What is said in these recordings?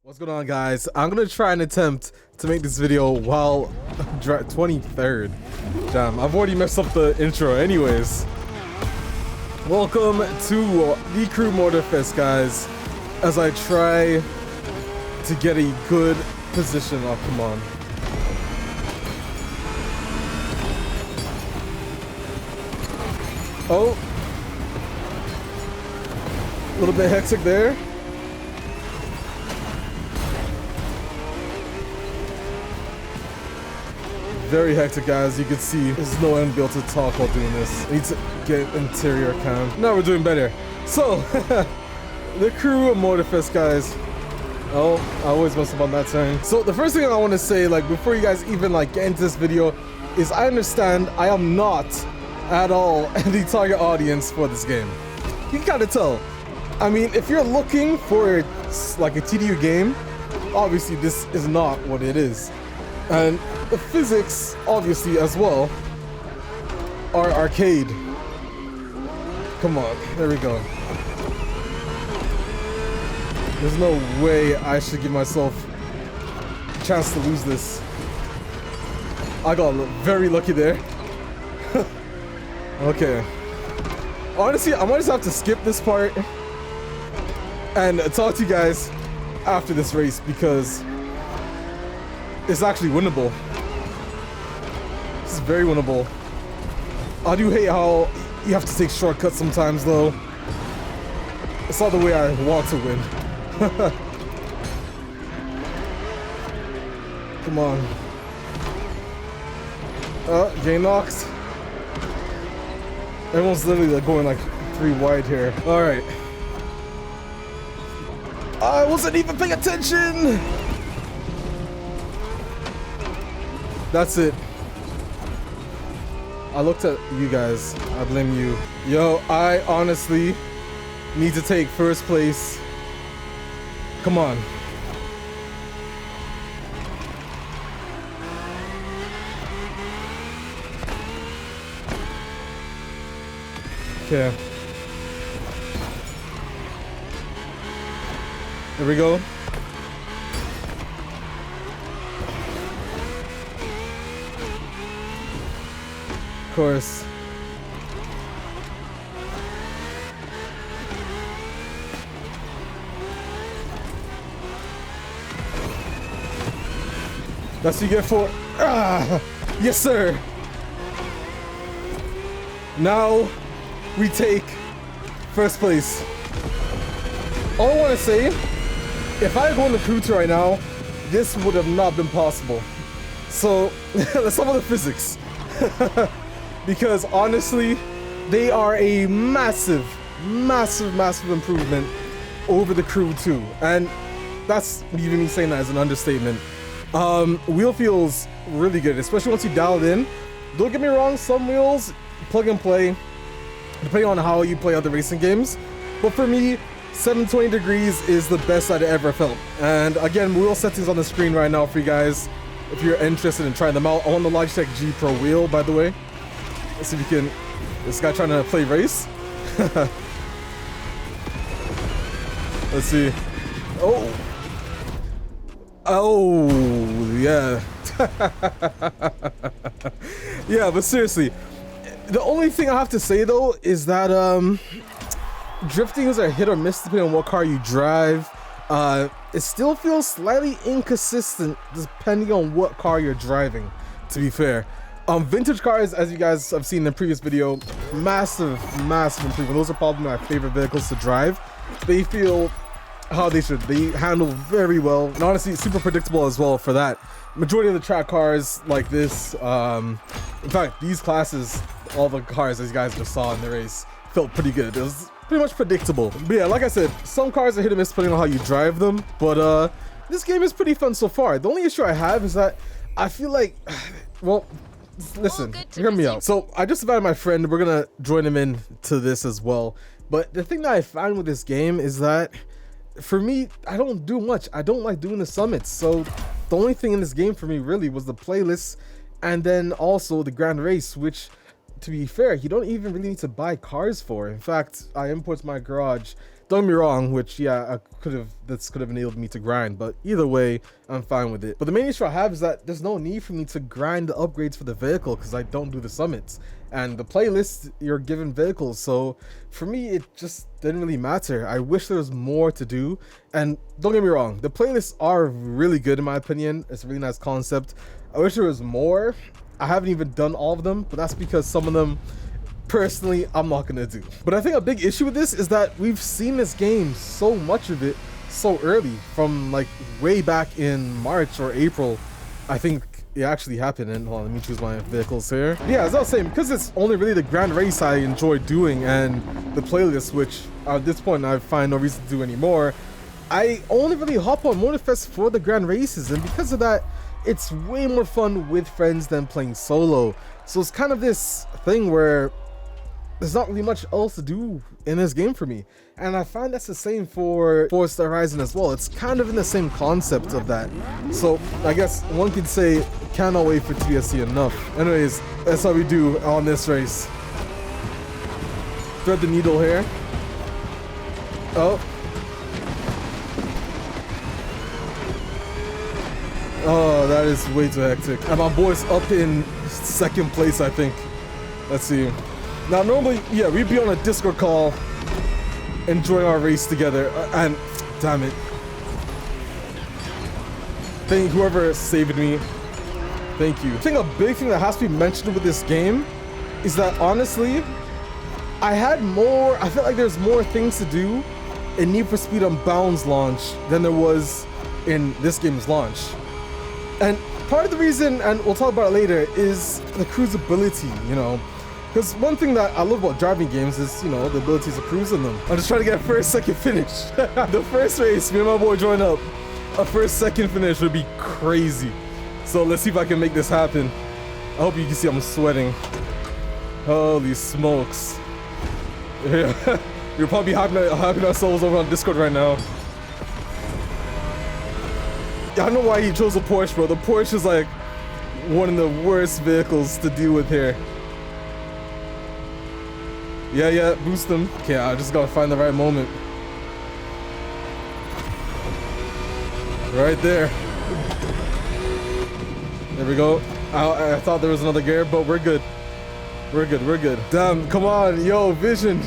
What's going on, guys? I'm gonna try and attempt to make this video while 23rd. Damn, I've already messed up the intro anyways. Welcome to the Crew Motorfest, guys, as I try to get a good position. Oh, come on. Oh, a little bit hectic there. Very hectic, guys. You can see there's no end able to talk while doing this. I need to get interior cam. Now we're doing better. So, the Crew Motorfest, guys. Oh, I always mess up on that turn. So the first thing I want to say, like, before you guys even like get into this video, is I understand I am not at all the target audience for this game. You can kind of tell. I mean, if you're looking for like a TDU game, obviously this is not what it is. And the physics, obviously, as well, are arcade. Come on, there we go. There's no way I should give myself a chance to lose this. I got very lucky there. Okay. Honestly, I might just have to skip this part and talk to you guys after this race, because it's actually winnable. This is very winnable. I do hate how you have to take shortcuts sometimes, though. It's not the way I want to win. Come on. Getting knocked. Everyone's literally like going like 3 wide here. All right. I wasn't even paying attention. That's it. I looked at you guys. I blame you. Yo, I honestly need to take first place. Come on. Okay. There we go. Of course. That's what you get for. Yes, sir. Now we take first place. All I want to say, if I had gone to Crew 2 right now, this would have not been possible. So let's talk about the physics. Because honestly, they are a massive improvement over the Crew 2. And that's even me saying that as an understatement. Wheel feels really good, especially once you dial it in. Don't get me wrong, some wheels, plug and play, depending on how you play other racing games. But for me, 720 degrees is the best I'd ever felt. And again, wheel settings on the screen right now for you guys, if you're interested in trying them out. I want the Logitech G Pro wheel, by the way. Let's see if you can. This guy trying to play race. Let's see. Oh, yeah. Yeah, but seriously, the only thing I have to say though is that drifting is a hit or miss depending on what car you drive. It still feels slightly inconsistent depending on what car you're driving, to be fair. Vintage cars, as you guys have seen in the previous video, massive improvement. Those are probably my favorite vehicles to drive. They feel how they should. They handle very well, and honestly, super predictable as well for that. Majority of the track cars like this, in fact, these classes, all the cars as you guys just saw in the race, felt pretty good. It was pretty much predictable. But yeah, like I said, some cars are hit or miss depending on how you drive them, but this game is pretty fun so far. The only issue I have is that I feel like, well, listen, hear me out. So I just invited my friend. We're gonna join him in to this as well. But the thing that I found with this game is that for me, I don't do much. I don't like doing the summits. So the only thing in this game for me really was the playlist, and then also the grand race, which, to be fair, you don't even really need to buy cars for. In fact, I import to my garage Don't get me wrong, which yeah, this could have enabled me to grind, but either way, I'm fine with it. But the main issue I have is that there's no need for me to grind the upgrades for the vehicle because I don't do the summits. And the playlist, you're given vehicles, so for me, it just didn't really matter. I wish there was more to do. And don't get me wrong, the playlists are really good in my opinion. It's a really nice concept. I wish there was more. I haven't even done all of them, but that's because some of them, personally, I'm not gonna do. But I think a big issue with this is that we've seen this game, so much of it, so early, from like way back in March or April. I think it actually happened. And hold on, let me choose my vehicles here. Yeah, as I was saying, because it's only really the grand race I enjoy doing and the playlist, which at this point I find no reason to do anymore. I only really hop on Motorfest for the grand races, and because of that, it's way more fun with friends than playing solo. So it's kind of this thing where there's not really much else to do in this game for me. And I find that's the same for Forza Horizon as well. It's kind of in the same concept of that. So I guess one could say, cannot wait for TSC enough. Anyways, that's how we do on this race. Thread the needle here. Oh. Oh, that is way too hectic. And my boy's up in second place, I think. Let's see. Now, normally, yeah, we'd be on a Discord call, enjoying our race together, and damn it. Thank whoever saved me. Thank you. I think a big thing that has to be mentioned with this game is that, honestly, I felt like there's more things to do in Need for Speed Unbound's launch than there was in this game's launch. And part of the reason, and we'll talk about it later, is the cruisability, you know. Because one thing that I love about driving games is, you know, the ability to cruise in them. I'm just trying to get a first, second finish. The first race, me and my boy join up. A first, second finish would be crazy. So let's see if I can make this happen. I hope you can see I'm sweating. Holy smokes. Yeah. You're probably hyping ourselves over on Discord right now. I don't know why he chose a Porsche, bro. The Porsche is like one of the worst vehicles to deal with here. Yeah, boost them. Okay, I just gotta find the right moment. Right there. There we go. I thought there was another gear, but we're good. We're good. Damn, come on, yo, Vision.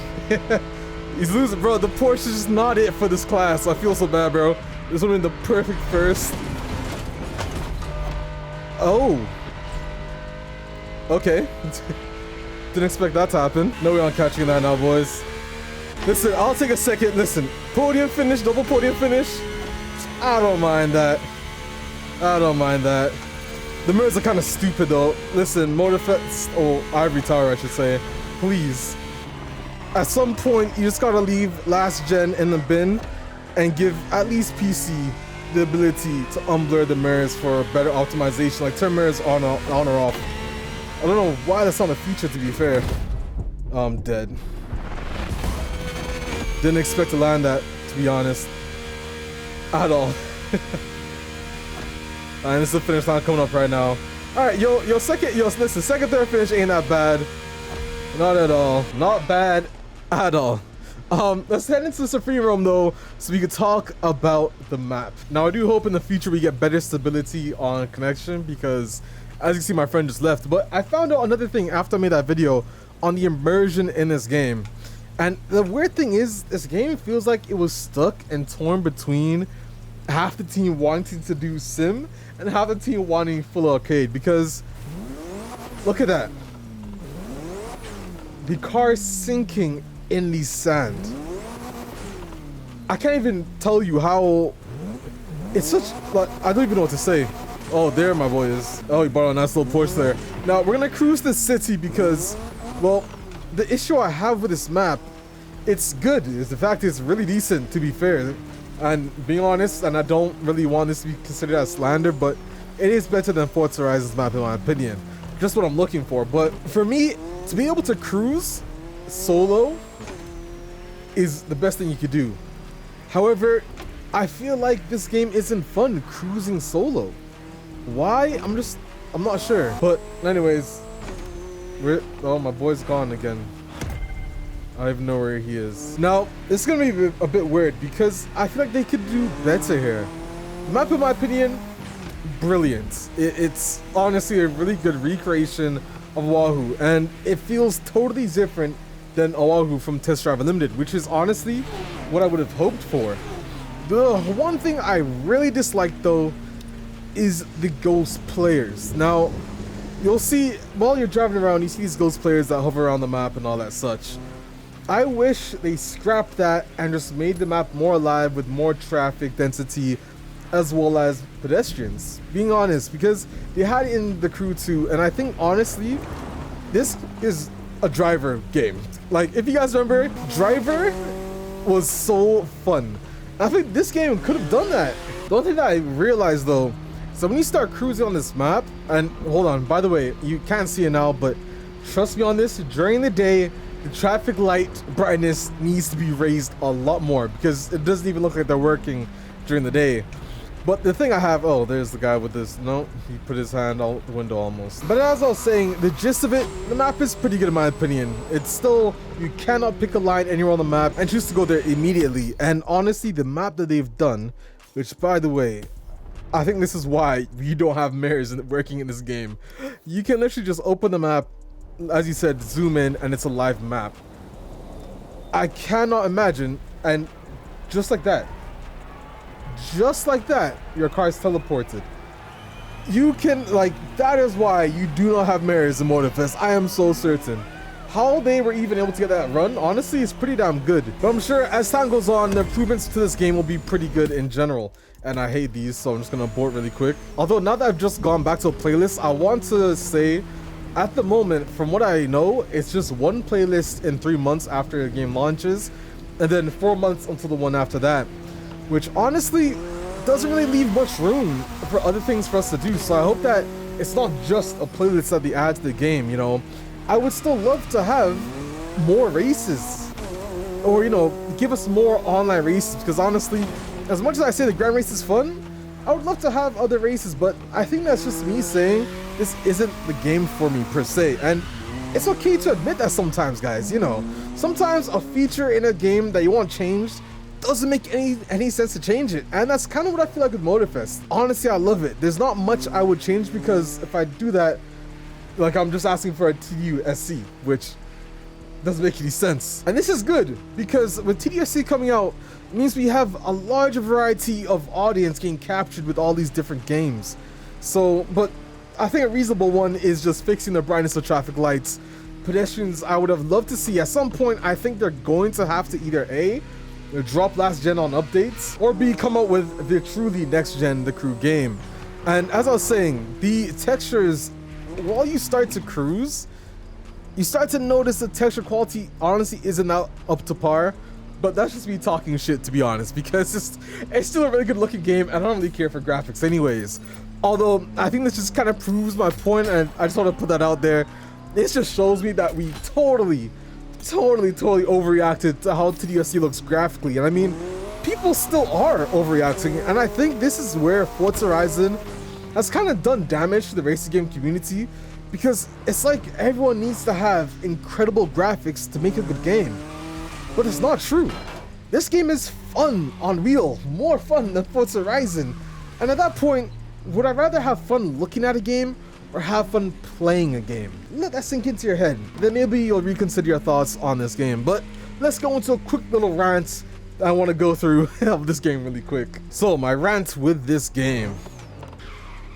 He's losing, bro. The Porsche is just not it for this class. I feel so bad, bro. This would have been the perfect first. Oh. Okay. Didn't expect that to happen. No way on catching that now, boys. Listen, I'll take a second. Listen, podium finish, double podium finish. I don't mind that. The mirrors are kind of stupid, though. Listen, Motorfest, or Ivory Tower, I should say. Please. At some point, you just gotta leave last gen in the bin and give at least PC the ability to unblur the mirrors for better optimization, like turn mirrors on or off. I don't know why that's not a feature, to be fair. Oh, I'm dead. Didn't expect to land that, to be honest. At all. And this is the finish line coming up right now. Alright, listen, second, third finish ain't that bad. Not at all. Not bad at all. Let's head into the Supreme Room though, so we could talk about the map. Now, I do hope in the future we get better stability on connection, because as you can see, my friend just left. But I found out another thing after I made that video on the immersion in this game. And the weird thing is, this game feels like it was stuck and torn between half the team wanting to do sim and half the team wanting full arcade, because look at that. The car is sinking in the sand. I can't even tell you how it's such, like, I don't even know what to say. Oh, there my boy is. Oh, he bought a nice little Porsche there. Now we're gonna cruise the city because, well, the issue I have with this map, it's good. It's the fact it's really decent, to be fair. And being honest, and I don't really want this to be considered as slander, but it is better than Forza Horizon's map in my opinion. Just what I'm looking for. But for me, to be able to cruise solo is the best thing you could do. However, I feel like this game isn't fun cruising solo. Why? I'm not sure. But anyways, oh, my boy's gone again. I don't even know where he is. Now, it's gonna be a bit weird because I feel like they could do better here. The map, in my opinion, brilliant. It's honestly a really good recreation of Oahu, and it feels totally different than Oahu from Test Drive Unlimited, which is honestly what I would have hoped for. The one thing I really dislike though is the ghost players. Now, you'll see while you're driving around, you see these ghost players that hover around the map and all that such. I wish they scrapped that and just made the map more alive with more traffic density as well as pedestrians, being honest, because they had it in the Crew 2, and I think honestly this is a driver game. Like, if you guys remember, driver was so fun. I think this game could have done that. The only thing that I realized though, so when you start cruising on this map, and hold on, by the way, you can't see it now, but trust me on this, during the day the traffic light brightness needs to be raised a lot more because it doesn't even look like they're working during the day. But the thing I have, oh, there's the guy with this, no, he put his hand out the window almost. But as I was saying, the gist of it, the map is pretty good in my opinion. It's still, you cannot pick a line anywhere on the map and choose to go there immediately. And honestly, the map that they've done, which by the way, I think this is why you don't have mirrors working in this game. You can literally just open the map, as you said, zoom in, and it's a live map. I cannot imagine, and just like that, your car is teleported. You can, like, that is why you do not have mirrors in Motorfest. I am so certain. How they were even able to get that run, honestly, is pretty damn good. But I'm sure as time goes on, the improvements to this game will be pretty good in general. And I hate these, so I'm just gonna abort really quick. Although now that I've just gone back to a playlist, I want to say, at the moment, from what I know, it's just one playlist in 3 months after the game launches, and then 4 months until the one after that, which honestly doesn't really leave much room for other things for us to do. So I hope that it's not just a playlist that they add to the game, you know. I would still love to have more races, or, you know, give us more online races, because honestly, as much as I say the Grand Race is fun, I would love to have other races, but I think that's just me saying this isn't the game for me per se. And it's okay to admit that sometimes, guys, you know, sometimes a feature in a game that you want changed doesn't make any sense to change it. And that's kind of what I feel like with Motorfest. Honestly, I love it. There's not much I would change, because if I do that, like, I'm just asking for a TDUSC, which doesn't make any sense. And this is good, because with TDSC coming out, it means we have a larger variety of audience getting captured with all these different games. So, but I think a reasonable one is just fixing the brightness of traffic lights. Pedestrians, I would have loved to see at some point. I think they're going to have to either A, drop last gen on updates, or B, come out with the truly next gen, the Crew game. And as I was saying, the textures, while you start to cruise, you start to notice the texture quality honestly isn't up to par. But that's just me talking shit, to be honest, because it's still a really good looking game, and I don't really care for graphics anyways. Although I think this just kind of proves my point, and I just want to put that out there. This just shows me that we totally overreacted to how TDSC looks graphically. And I mean, people still are overreacting, and I think this is where Forza Horizon has kind of done damage to the racing game community, because it's like everyone needs to have incredible graphics to make a good game. But it's not true. This game is fun on wheel, more fun than Forza Horizon. And at that point, would I rather have fun looking at a game or have fun playing a game? Let that sink into your head. Then maybe you'll reconsider your thoughts on this game. But let's go into a quick little rant that I want to go through of this game really quick. So my rant with this game.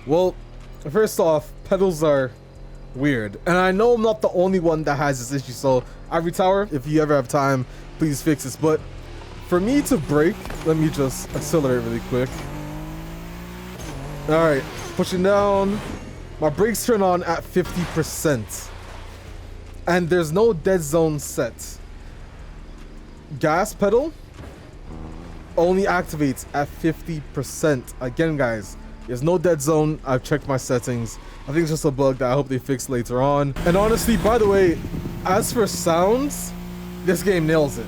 Well, first off, pedals are weird. And I know I'm not the only one that has this issue. So Ivory Tower, if you ever have time, please fix this. But for me to brake, let me just accelerate really quick. All right, pushing down. My brakes turn on at 50%. And there's no dead zone set. Gas pedal only activates at 50%. Again, guys, there's no dead zone. I've checked my settings. I think it's just a bug that I hope they fix later on. And honestly, by the way, as for sounds, this game nails it.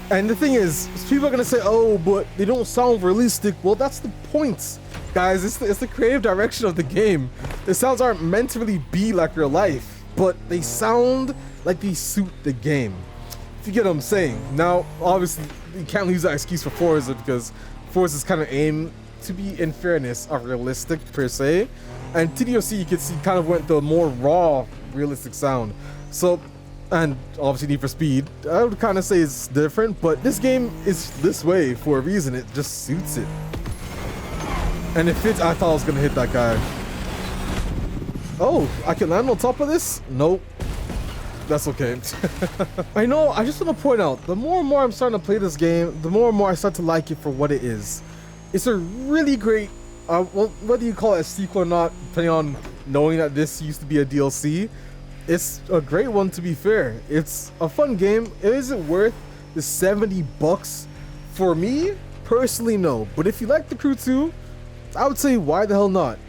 And the thing is, people are gonna say, oh, but they don't sound realistic. Well, that's the point, guys. It's the creative direction of the game. The sounds aren't meant to really be like real life, but they sound like they suit the game. you get what I'm saying. Now, obviously, you can't use that excuse for Forza because Forza is kind of aimed to be, in fairness, realistic per se. And TDOC, you can see, kind of went the more raw, realistic sound. So, and obviously Need for Speed, I would kind of say it's different, but this game is this way for a reason. It just suits it. And it fits. I thought I was going to hit that guy. Oh, I can land on top of this? Nope. That's okay. I know, I just want to point out, the more and more I'm starting to play this game, the more and more I start to like it for what it is. It's a really great, well, whether you call it a sequel or not, depending on knowing that this used to be a DLC, it's a great one, to be fair. It's a fun game. Is it worth the $70? For me, personally, no. But if you like the Crew 2, I would say why the hell not?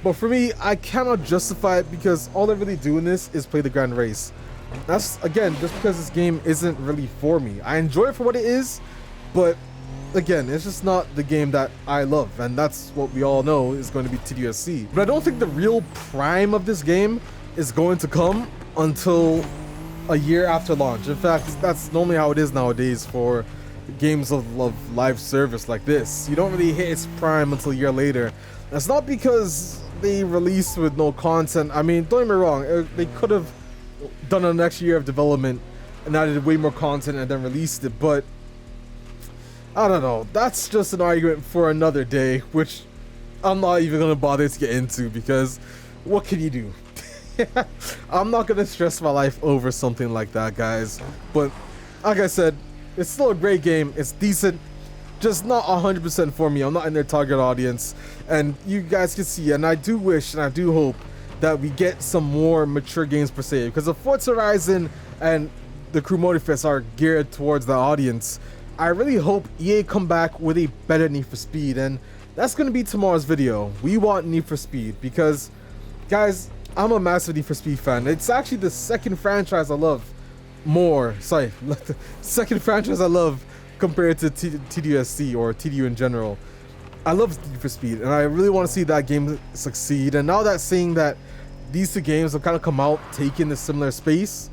But for me, I cannot justify it because all I really do in this is play the Grand Race. That's, again, just because this game isn't really for me. I enjoy it for what it is, but again, it's just not the game that I love, and that's what we all know is going to be TDSC. But I don't think the real prime of this game is going to come until a year after launch. In fact, that's normally how it is nowadays for games of live service like this. You don't really hit its prime until a year later. That's not because they released with no content. I mean, don't get me wrong, they could have done an extra year of development and added way more content and then released it, but I don't know. That's just an argument for another day, which I'm not even gonna bother to get into because what can you do? I'm not gonna stress my life over something like that, guys. But like I said, it's still a great game. It's decent, just not 100% for me. I'm not in their target audience, and you guys can see. And I do wish and I do hope that we get some more mature games per se, because the Forza Horizon and the Crew Motorfest are geared towards the audience. I really hope EA come back with a better Need for Speed, and that's going to be tomorrow's video. We want Need for Speed because, guys, I'm a massive Need for Speed fan. It's actually the second franchise I love more. Sorry, the second franchise I love compared to TDSC or TDU in general. I love Need for Speed, and I really want to see that game succeed. And now that seeing that these two games have kind of come out taking a similar space,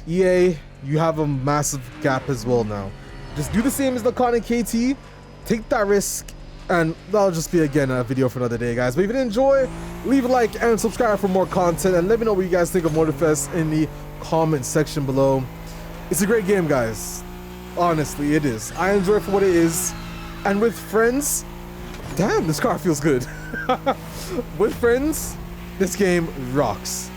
EA, you have a massive gap as well now. Just do the same as the Con and KT, take that risk, and that'll just be, again, a video for another day, guys. But if you did enjoy, leave a like and subscribe for more content, and let me know what you guys think of Motorfest in the comment section below. It's a great game, guys. Honestly, it is. I enjoy it for what it is, and with friends, damn, this car feels good. With friends, this game rocks,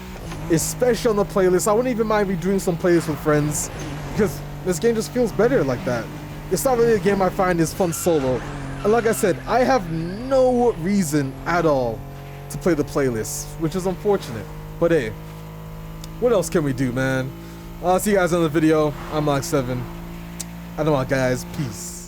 especially on the playlist. I wouldn't even mind redoing some playlists with friends because this game just feels better like that. It's not really a game I find is fun solo. And like I said, I have no reason at all to play the playlist, which is unfortunate. But hey, what else can we do, man? I'll see you guys in the video. I'm Max7. I know, guys. Peace.